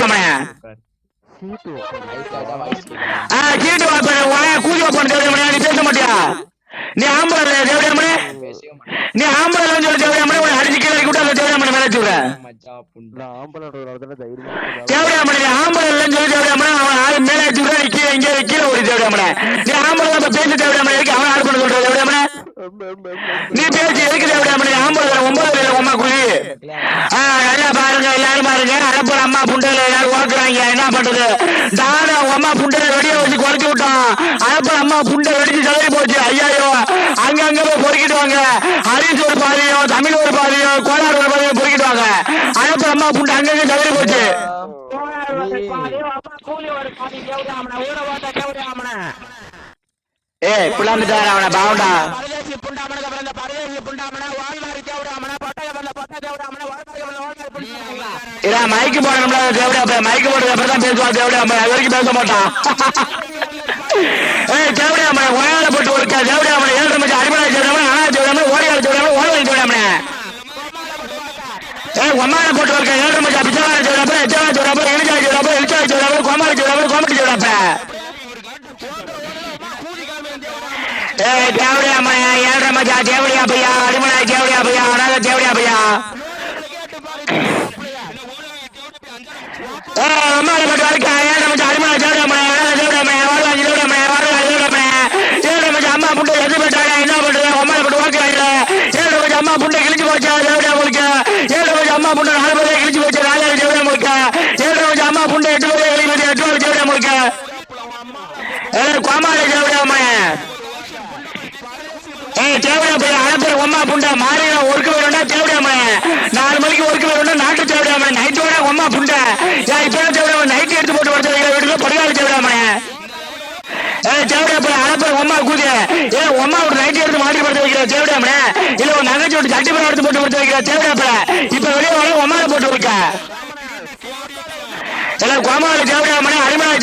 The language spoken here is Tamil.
தேவையாம சீட்டு கூலி வைப்பான தேவையாம நீ பேச மாட்டியா நீ ஆம்பளை தேவையாம நீ ஆம்பளை சொல்லி தேவையாம அடிச்சு கீழே விட்டு அந்த தேவையாம வேலை சொல்றேன் தேவையாம நீ ஆம்பளை இல்லைன்னு சொல்லி தேவையாம அவன் ஆள் மேலே வச்சுக்கிறேன் நீ கீழே இங்கே கீழே ஒரு தேவையாம நீ ஆம்பளை பேச தேவையாம இருக்கு அவன் ஆள் பண்ண சொல்ற தேவையாம நீ பேசி எதுக்கு தேவையாம நீ ஆம்பளை 9 அம்மா குழி நல்லா பாருங்க எல்லாரும் பாருங்க அனுப்புற அம்மா புண்டையில எல்லாரும் உழக்குறாங்க என்ன பண்றது தானே அம்மா புண்டையில வெடிய வச்சு குறைச்சு விட்டான் அனுப்புற அம்மா புண்டை வெடிச்சு சதறி போச்சு ஐயாயோ அங்கங்க போய் பொறுக்கிட்டு வாங்க ஹரிஸ் ஒரு பாதியம் தமிழ் ஒரு பாதியம் கோலார் ஒரு பாதியம் பொறுக்கிட்டு வாங்க அனுப்புற அம்மா புண்டை அங்கங்க சதறி போச்சு ஏய் புள்ளாந்துட்டாரு அவனை பாவண்டா மைக்கு போடணும்ல தேவடியா மைக்கு போடுறது அப்புறம் தான் பேசுவான் தேவடியா அது வரைக்கும் பேச மாட்டான் தேவடியா ஒயால போட்டு ஒருக்கா தேவடியா 7 மணி அடிமலை தேவடியா ஓடியால தேவடியா ஓடுவாங்க தேவடியா ஒம்மால போட்டு ஒருக்கா 7 மணி பிச்சவான தேவடியா எச்சவா தேவடியா எழுச்சா தேவடியா எழுச்சா தேவடியா கோமாளி தேவடியா கோமட்டி தேவடியா தேவடியா 7 மணி தேவடியா பையா அடிமலை தேவடியா பையா அனாத தேவடியா பையா அம்மாவை போட்டு வரைக்கும் 7 மணி அடிமலை அம்மா புண்டை எது போட்டாங்க என்ன பண்றது அம்மாவை போட்டு வாக்குறாங்க 7 மணி அம்மா புண்டை கிழிச்சு போச்சா தேவடியா முழுக்க 7 மணி அம்மா புண்டை 4 பேரை கிழிச்சு போச்சு 4 தேவடியா முழுக்க 7 மணி அம்மா புண்டை 8 பேரை கிழிச்சு 8 தேவடியா முழுக்க கோமாளி தேவடியா தேவடியா போய் அனுப்புற அம்மா புண்டை மாறி ஒர்க்கு வேணும்னா தேவடியா 4 மணிக்கு ஒர்க்கு வேணும்னா நாட்டு தேவடியா நைட்டோட அம்மா புண்டை இப்ப தேவடியா நைட்டு எடுத்து போட்டு படுத்த வீட்டுல படுகாலி தேவடியா தேவடியா போய் அனுப்புற அம்மா கூதிய அம்மா ஒரு நைட்டு எடுத்து மாட்டி படுத்த வைக்கிற தேவடியா இல்ல ஒரு நகைச்சு விட்டு சட்டி படம் எடுத்து போட்டு படுத்த வைக்கிற தேவடியா இப்ப வெளியே வர அம்மாவை போட்டு வைக்க கோமாளி தேவடியா அடிமலை